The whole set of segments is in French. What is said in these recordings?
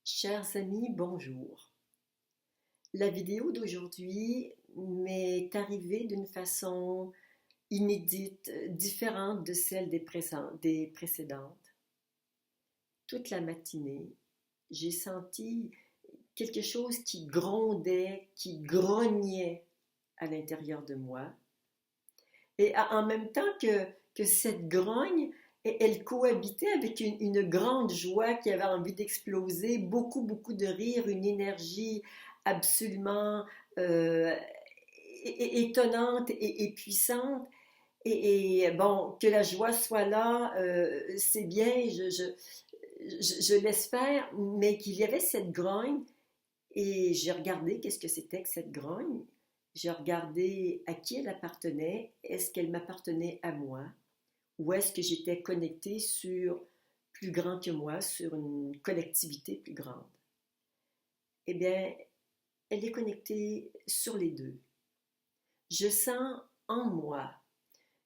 Chers amis, bonjour. La vidéo d'aujourd'hui m'est arrivée d'une façon inédite, différente de celle des précédentes. Toute la matinée, j'ai senti quelque chose qui grondait, qui grognait à l'intérieur de moi. Et en même temps que cette grogne, elle cohabitait avec une grande joie qui avait envie d'exploser, beaucoup de rire, une énergie absolument euh, étonnante et puissante. Bon, que la joie soit là, c'est bien, je laisse faire, mais qu'il y avait cette grogne et j'ai regardé qu'est-ce que c'était que cette grogne. J'ai regardé à qui elle appartenait. Est-ce qu'elle m'appartenait à moi? Ou est-ce que j'étais connectée sur plus grand que moi, sur une collectivité plus grande? Eh bien, elle est connectée sur les deux. Je sens en moi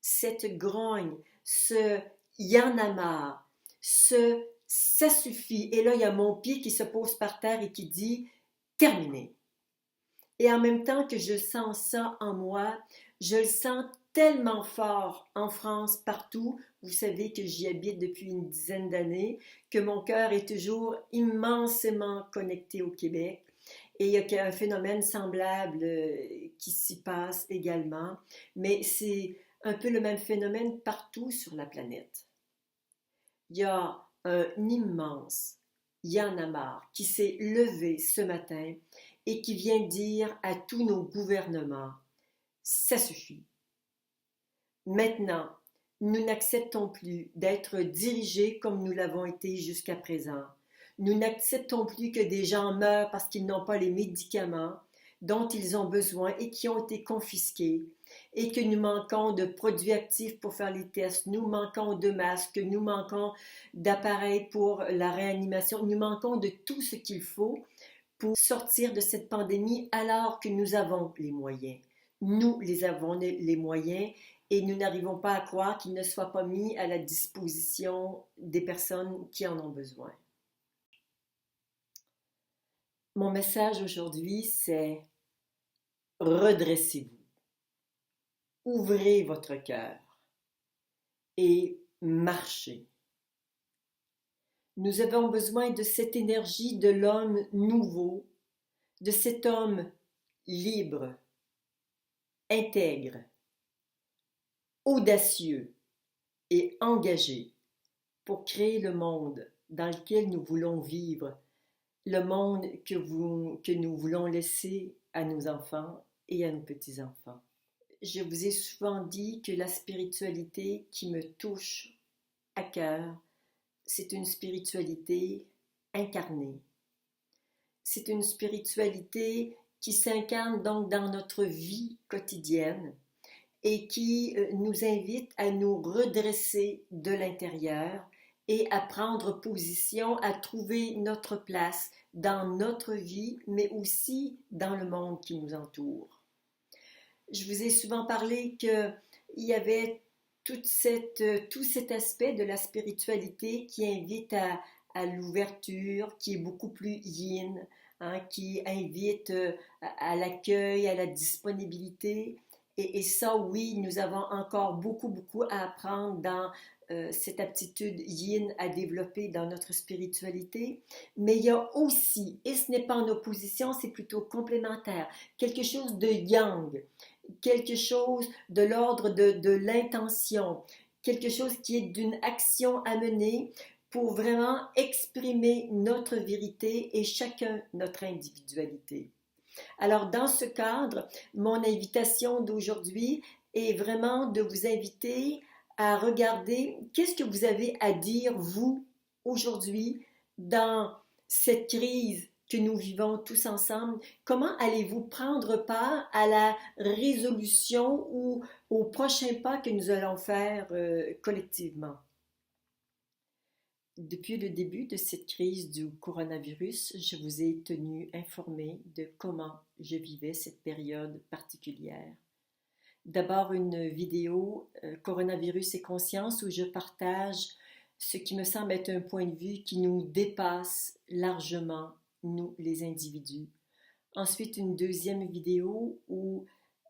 cette grogne, ce y en a marre, ce ça suffit. Et là, il y a mon pied qui se pose par terre et qui dit terminé. Et en même temps que je sens ça en moi, je le sens tellement fort en France, partout. Vous savez que j'y habite depuis une dizaine d'années, que mon cœur est toujours immensément connecté au Québec. Et il y a un phénomène semblable qui s'y passe également. Mais c'est un peu le même phénomène partout sur la planète. Il y a un immense Yann Amar qui s'est levé ce matin et qui vient dire à tous nos gouvernements, ça suffit. Maintenant, nous n'acceptons plus d'être dirigés comme nous l'avons été jusqu'à présent. Nous n'acceptons plus que des gens meurent parce qu'ils n'ont pas les médicaments dont ils ont besoin et qui ont été confisqués, et que nous manquons de produits actifs pour faire les tests, nous manquons de masques, nous manquons d'appareils pour la réanimation, nous manquons de tout ce qu'il faut pour sortir de cette pandémie alors que nous avons les moyens. Nous les avons les moyens et nous n'arrivons pas à croire qu'ils ne soient pas mis à la disposition des personnes qui en ont besoin. Mon message aujourd'hui, c'est redressez-vous, ouvrez votre cœur et marchez. Nous avons besoin de cette énergie de l'homme nouveau, de cet homme libre, intègre, audacieux et engagé pour créer le monde dans lequel nous voulons vivre, le monde que nous voulons laisser à nos enfants et à nos petits-enfants. Je vous ai souvent dit que la spiritualité qui me touche à cœur, c'est une spiritualité incarnée. C'est une spiritualité qui s'incarne donc dans notre vie quotidienne et qui nous invite à nous redresser de l'intérieur et à prendre position, à trouver notre place dans notre vie, mais aussi dans le monde qui nous entoure. Je vous ai souvent parlé qu'il y avait tout cet aspect de la spiritualité qui invite à l'ouverture, qui est beaucoup plus yin, hein, qui invite à l'accueil, à la disponibilité. Et ça, oui, nous avons encore beaucoup à apprendre dans cette aptitude yin à développer dans notre spiritualité. Mais il y a aussi, et ce n'est pas en opposition, c'est plutôt complémentaire, quelque chose de yang, quelque chose de l'ordre de l'intention, quelque chose qui est d'une action à mener pour vraiment exprimer notre vérité et chacun notre individualité. Alors, dans ce cadre, mon invitation d'aujourd'hui est vraiment de vous inviter à regarder qu'est-ce que vous avez à dire, vous, aujourd'hui, dans cette crise que nous vivons tous ensemble. Comment allez-vous prendre part à la résolution ou au prochain pas que nous allons faire collectivement? Depuis le début de cette crise du coronavirus, je vous ai tenu informé de comment je vivais cette période particulière. D'abord une vidéo Coronavirus et conscience où je partage ce qui me semble être un point de vue qui nous dépasse largement, nous les individus. Ensuite, une deuxième vidéo où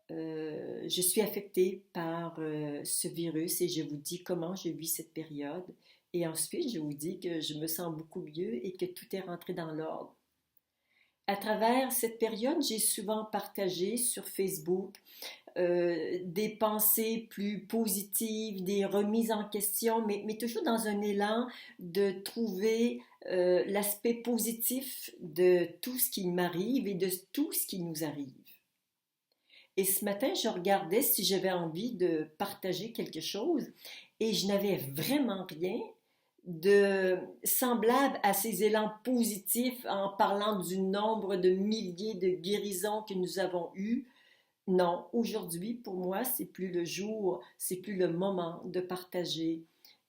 je suis affectée par ce virus et je vous dis comment je vis cette période. Et ensuite, je vous dis que je me sens beaucoup mieux et que tout est rentré dans l'ordre. À travers cette période, j'ai souvent partagé sur Facebook des pensées plus positives, des remises en question, mais toujours dans un élan de trouver l'aspect positif de tout ce qui m'arrive et de tout ce qui nous arrive. Et ce matin, je regardais si j'avais envie de partager quelque chose et je n'avais vraiment rien de semblable à ces élans positifs en parlant du nombre de milliers de guérisons que nous avons eues. Non, aujourd'hui, pour moi, c'est plus le jour, c'est plus le moment de partager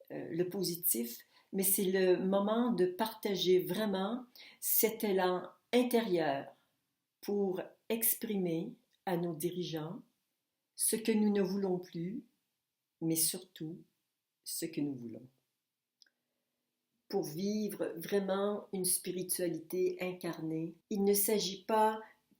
le positif, mais c'est le moment de partager vraiment cet élan intérieur pour exprimer à nos dirigeants ce que nous ne voulons plus, mais surtout ce que nous voulons. Pour vivre vraiment une spiritualité incarnée, il ne s'agit pas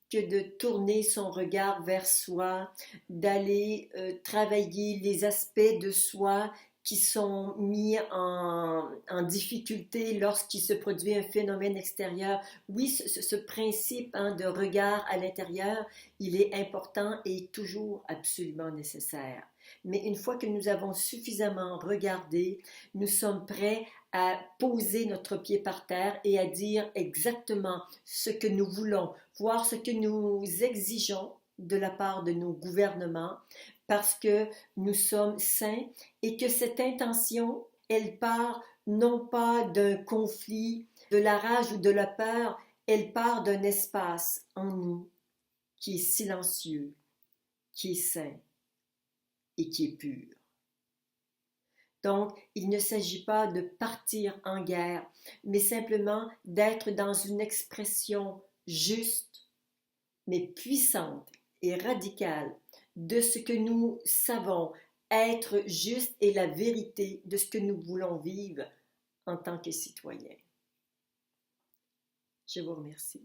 que de tourner son regard vers soi, d'aller travailler les aspects de soi qui sont mis en difficulté lorsqu'il se produit un phénomène extérieur. Oui, ce principe de regard à l'intérieur, il est important et toujours absolument nécessaire. Mais une fois que nous avons suffisamment regardé, nous sommes prêts à poser notre pied par terre et à dire exactement ce que nous voulons, voir ce que nous exigeons de la part de nos gouvernements, parce que nous sommes saints et que cette intention, elle part non pas d'un conflit, de la rage ou de la peur, elle part d'un espace en nous qui est silencieux, qui est sain et qui est pur. Donc, il ne s'agit pas de partir en guerre, mais simplement d'être dans une expression juste, mais puissante et radicale de ce que nous savons être juste et la vérité de ce que nous voulons vivre en tant que citoyens. Je vous remercie.